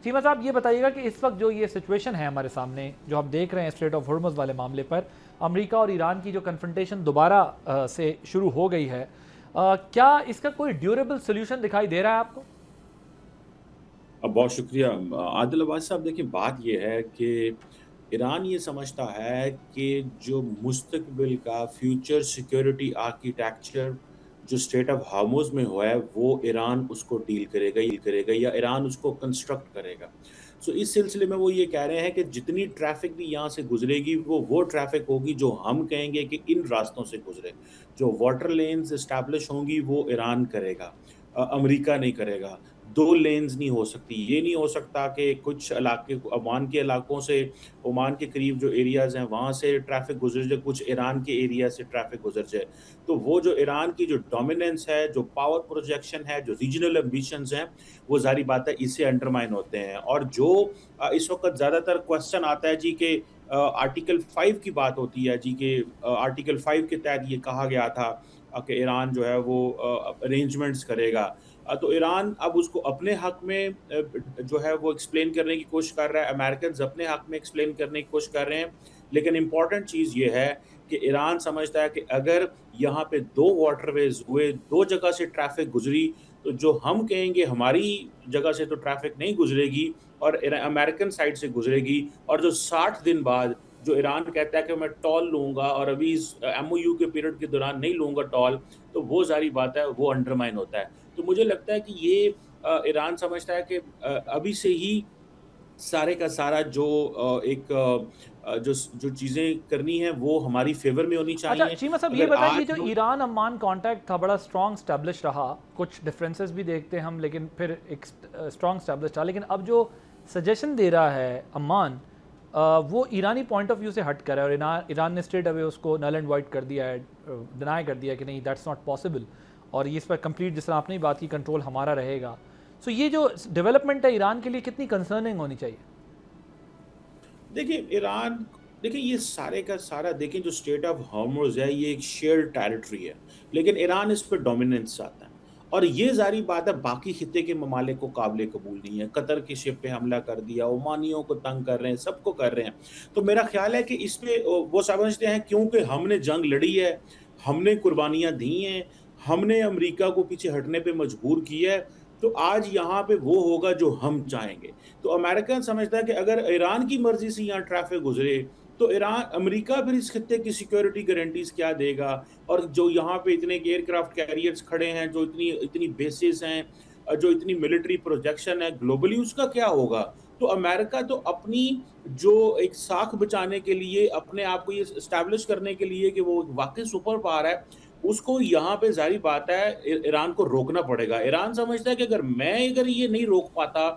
چیمہ صاحب یہ بتائیے گا کہ اس وقت جو یہ سچویشن ہے ہمارے سامنے جو ہم دیکھ رہے ہیں اسٹریٹ آف ہرمز والے معاملے پر، امریکہ اور ایران کی جو کنفرنٹیشن دوبارہ سے شروع ہو گئی ہے، کیا اس کا کوئی ڈیوریبل سولوشن دکھائی دے رہا ہے آپ کو؟ بہت شکریہ عادل عباس صاحب. دیکھیں بات یہ ہے کہ ایران یہ سمجھتا ہے کہ جو مستقبل کا فیوچر سیکیورٹی آرکیٹیکچر جو اسٹریٹ آف ہارموز میں ہوا ہے وہ ایران اس کو ڈیل کرے گا یا ایران اس کو کنسٹرکٹ کرے گا. سو اس سلسلے میں وہ یہ کہہ رہے ہیں کہ جتنی ٹریفک بھی یہاں سے گزرے گی وہ ٹریفک ہوگی جو ہم کہیں گے کہ ان راستوں سے گزرے. جو واٹر لینز اسٹیبلش ہوں گی وہ ایران کرے گا، امریکہ نہیں کرے گا. دو لینز نہیں ہو سکتی. یہ نہیں ہو سکتا کہ کچھ علاقے عمان کے علاقوں سے، عمان کے قریب جو ایریاز ہیں وہاں سے ٹریفک گزر جائے، کچھ ایران کے ایریا سے ٹریفک گزر جائے. تو وہ جو ایران کی جو ڈومیننس ہے، جو پاور پروجیکشن ہے، جو ریجنل ایمبیشنز ہیں، وہ ظاہری بات ہے اس سے انڈرمائن ہوتے ہیں. اور جو اس وقت زیادہ تر کوسچن آتا ہے جی کہ آرٹیکل 5 کی بات ہوتی ہے جی کہ آرٹیکل 5 کے تحت یہ کہا گیا تھا کہ ایران جو ہے وہ ارینجمنٹس کرے گا. تو ایران اب اس کو اپنے حق میں جو ہے وہ ایکسپلین کرنے کی کوشش کر رہا ہے، امریکنز اپنے حق میں ایکسپلین کرنے کی کوشش کر رہے ہیں. لیکن امپورٹنٹ چیز یہ ہے کہ ایران سمجھتا ہے کہ اگر یہاں پہ دو واٹر ویز ہوئے، دو جگہ سے ٹریفک گزری، تو جو ہم کہیں گے ہماری جگہ سے تو ٹریفک نہیں گزرے گی اور امریکن سائڈ سے گزرے گی. اور جو 60 دن بعد جو ایران کہتا ہے کہ میں ٹال لوں گا اور ابھی ایم او یو کے پیریڈ کے دوران نہیں لوں گا ٹال، تو وہ ظاہری بات ہے وہ انڈرمائن ہوتا ہے. تو مجھے لگتا ہے کہ یہ ایران سمجھتا ہے کہ ابھی سے ہی سارے کا سارا جو ایک جو چیزیں کرنی ہیں وہ ہماری فیور میں ہونی اچھا چاہیے. چیمہ صاحب یہ اگر بتائیں، یہ جو آج ایران عمان کانٹیکٹ تھا بڑا اسٹرانگ اسٹیبلش رہا، کچھ ڈفرینسز بھی دیکھتے ہیں ہم لیکن پھر ایک اسٹرانگ اسٹیبلش تھا، لیکن اب جو سجیشن دے رہا ہے عمان وہ ایرانی پوائنٹ آف ویو سے ہٹ کر ہے، اور ایران نے اسٹریٹ اوے اس کو نل اینڈ وائٹ کر دیا ہے، ڈینائی کر دیا کہ نہیں دیٹس ناٹ پاسبل، اور اس پر کمپلیٹ جس طرح آپ نے بات کی کنٹرول ہمارا رہے گا. سو یہ جو ڈیولپمنٹ ہے ایران کے لیے کتنی کنسرننگ ہونی چاہیے؟ دیکھیں ایران، دیکھیں یہ سارے کا سارا دیکھیں جو اسٹیٹ آف ہارموز ہے یہ ایک شیئرڈ ٹیریٹری ہے، لیکن ایران اس پہ ڈومیننس چاہتا ہے. اور یہ ظاہری بات ہے باقی خطے کے ممالک کو قابل قبول نہیں ہے. قطر کی شپ پہ حملہ کر دیا، عمانیوں کو تنگ کر رہے ہیں، سب کو کر رہے ہیں. تو میرا خیال ہے کہ اس پہ وہ سمجھتے ہیں کیونکہ ہم نے جنگ لڑی ہے، ہم نے قربانیاں دی ہیں، ہم نے امریکہ کو پیچھے ہٹنے پہ مجبور کیا ہے، تو آج یہاں پہ وہ ہوگا جو ہم چاہیں گے. تو امریکہ سمجھتا ہے کہ اگر ایران کی مرضی سے یہاں ٹریفک گزرے تو امریکہ پھر اس خطے کی سیکیورٹی گارنٹیز کیا دے گا. اور جو یہاں پہ اتنے ایئر کرافٹ کیریئرز کھڑے ہیں، جو اتنی بیسز ہیں، جو اتنی ملٹری پروجیکشن ہے گلوبلی، اس کا کیا ہوگا. تو امریکہ تو اپنی جو ایک ساکھ بچانے کے لیے، اپنے آپ کو یہ اسٹیبلش کرنے کے لیے کہ وہ واقعی سپر پاور ہے، اس کو یہاں پہ ظاہری بات ہے ایران کو روکنا پڑے گا. ایران سمجھتا ہے کہ اگر یہ نہیں روک پاتا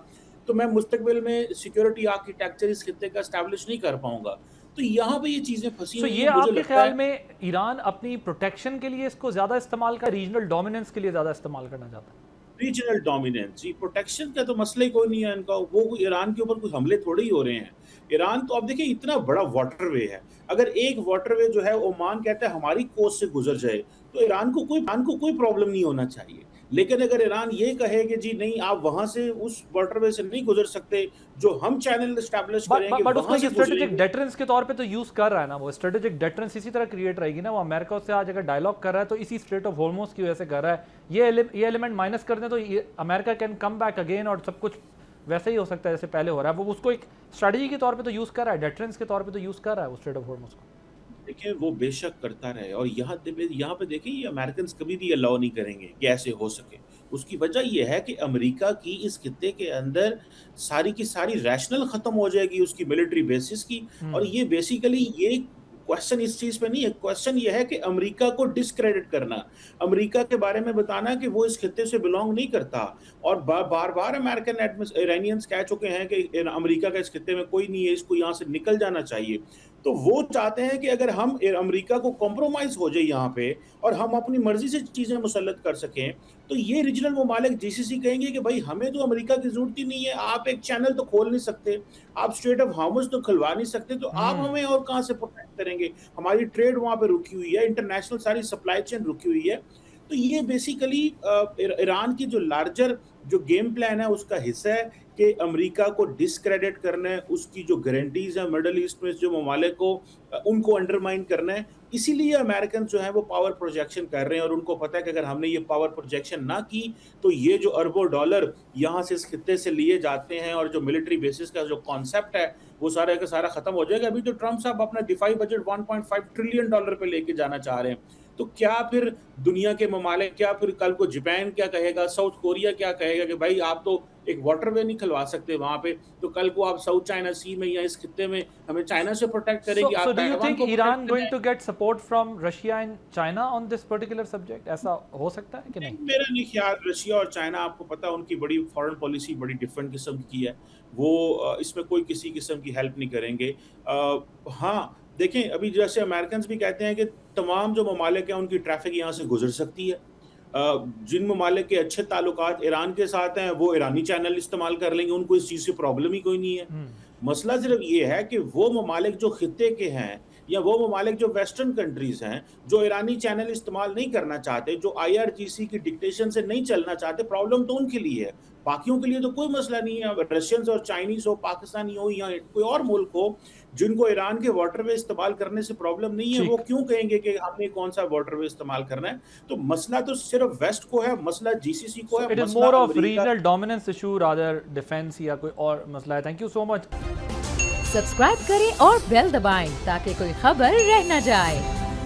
تو میں مستقبل میں سیکیورٹی آرکیٹیکچر اس خطے کا اسٹیبلش نہیں کر پاؤں گا. تو یہاں پہ یہ چیزیں پھنسی سو ہوئی ہیں. یہ مجھے آپ کے لگتا ہے خیال میں ایران اپنی پروٹیکشن کے لیے اس کو زیادہ استعمال کر، ریجنل ڈومیننس کے لیے زیادہ استعمال کرنا چاہتا ہے؟ ریجنل ڈومیننس، جی پروٹیکشن کا تو مسئلہ ہی کوئی نہیں ہے ان کا. وہ کوئی ایران کے اوپر کچھ حملے تھوڑے ہی ہو رہے ہیں. ایران تو اب دیکھیں اتنا بڑا واٹر وے ہے، اگر ایک واٹر وے جو ہے عمان کہتا ہے ہماری کوسٹ سے گزر جائے تو ایران کو کوئی پرابلم نہیں ہونا چاہیے. لیکن اگر ایران یہ کہے کہ جی نہیں آپ وہاں سے اس واٹر وے سے نہیں گزر سکتے، جو ہم چینل اسٹیبلش کریں گے بٹ اس کو وہاں ایک سے گزریں اسٹریٹجک گے. ڈیٹرنس کے طور پہ تو یوز کر رہا ہے نا، وہ اسٹریٹجک ڈیٹرنس اسی طرح کریٹ رہے گی نا. وہ امریکہ سے آج اگر ڈائلاگ کر رہا ہے تو اسی اسٹریٹ آف ہارموز کی وجہ سے کر رہا ہے. یہ ایلیمنٹ مائنس کر دیں تو امریکہ کین کم بیک اگین اور سب کچھ ویسے ہی ہو سکتا ہے جیسے پہلے ہو رہا ہے. وہ اس کو ایک اسٹریٹجی کے طور پہ تو یوز کر رہا ہے، ڈیٹرنس کے طور پہ تو یوز کر رہا ہے وہ اسٹریٹ آف ہارموز کو. دیکھیں وہ بے شک کرتا رہے، اور یہاں پہ دیکھیں یہ امریکنز کبھی بھی الاؤ نہیں کریں گے کہ ایسے ہو سکے. اس کی وجہ یہ ہے کہ امریکہ کی اس خطے کے اندر ساری کی ساری ریشنل ختم ہو جائے گی اس کی ملٹری بیسس کی. اور یہ بیسیکلی یہ کوشچن اس چیز پہ نہیں ہے، کوشچن یہ ہے کہ امریکہ کو ڈسکریڈٹ کرنا، امریکہ کے بارے میں بتانا کہ وہ اس خطے سے بلونگ نہیں کرتا. اور بار بار امریکن ایرانینز کہہ چکے ہیں کہ امریکہ کا اس خطے میں کوئی نہیں ہے، اس کو یہاں سے نکل جانا چاہیے. تو وہ چاہتے ہیں کہ اگر ہم امریکہ کو کمپرومائز ہو جائے یہاں پہ اور ہم اپنی مرضی سے چیزیں مسلط کر سکیں، تو یہ ریجنل ممالک جی سی سی کہیں گے کہ بھائی ہمیں تو امریکہ کی ضرورت ہی نہیں ہے، آپ ایک چینل تو کھول نہیں سکتے، آپ اسٹریٹ آف ہارمز تو کھلوا نہیں سکتے، تو آپ ہمیں اور کہاں سے پروٹیکٹ کریں گے. ہماری ٹریڈ وہاں پہ رکی ہوئی ہے، انٹرنیشنل ساری سپلائی چین رکی ہوئی ہے. تو یہ بیسیکلی ایران کی جو لارجر جو گیم پلان ہے اس کا حصہ ہے کہ امریکہ کو ڈسکریڈٹ کرنا ہے، اس کی جو گارنٹیز ہیں مڈل ایسٹ میں جو ممالک کو ان کو انڈرمائن کرنا ہے. اسی لیے امریکن جو ہیں وہ پاور پروجیکشن کر رہے ہیں، اور ان کو پتہ ہے کہ اگر ہم نے یہ پاور پروجیکشن نہ کی تو یہ جو اربوں ڈالر یہاں سے اس خطے سے لیے جاتے ہیں اور جو ملٹری بیسس کا جو کانسیپٹ ہے وہ سارا کا سارا ختم ہو جائے گا. ابھی تو ٹرمپ صاحب اپنا دفاعی بجٹ 1.5 ٹریلین ڈالر پہ لے کے جانا چاہ رہے ہیں. تو کیا پھر دنیا کے ممالک، کیا پھر کل کو جاپان کیا کہے گا، ساؤتھ کوریا کیا کہے گا کہ بھائی آپ تو ایک واٹر وے نہیں کھلوا سکتے وہاں پہ، تو کل کو آپ ساؤتھ چائنا سی میں یا اس خطے میں ہمیں چائنا سے پروٹیکٹ کرے گی. So آپ do you تائیوان think کو Iran protect going کریں. to get support from Russia and China on this particular subject? ایسا ہو سکتا ہے کہ نہیں؟ میرا نہیں خیال. رشیا اور چائنا آپ کو پتا ان کی بڑی فارن پالیسی بڑی ڈفرینٹ قسم کی ہے، وہ اس میں کوئی کسی قسم کی ہیلپ نہیں کریں گے. ہاں دیکھیں ابھی جیسے امریکنز بھی کہتے ہیں کہ تمام جو ممالک ہیں ان کی ٹریفک یہاں سے گزر سکتی ہے. جن ممالک کے اچھے تعلقات ایران کے ساتھ ہیں وہ ایرانی چینل استعمال کر لیں گے، ان کو اس چیز سے پرابلم ہی کوئی نہیں ہے. مسئلہ صرف یہ ہے کہ وہ ممالک جو خطے کے ہیں یا وہ ممالک جو ویسٹرن کنٹریز ہیں جو ایرانی چینل استعمال نہیں کرنا چاہتے، جو IRGC کی ڈکٹیشن سے نہیں چلنا چاہتے، پرابلم تو ان کے لیے ہے. باقیوں کے لیے تو کوئی مسئلہ نہیں ہے. رشینز اور چائنیز ہو، پاکستانی ہو یا کوئی اور ملک ہو جن کو ایران کے واٹر وے استعمال کرنے سے پرابلم نہیں ہے، وہ کیوں کہیں گے کہ ہم نے کون سا واٹر وے استعمال کرنا ہے. تو مسئلہ تو صرف ویسٹ کو ہے، مسئلہ GCC کو ہے، It is مسئلہ more of America. regional dominance issue rather defense یا کوئی اور مسئلہ ہے. Thank you so much. Subscribe کریں اور بیل دبائیں تاکہ کوئی خبر رہ نہ جائے.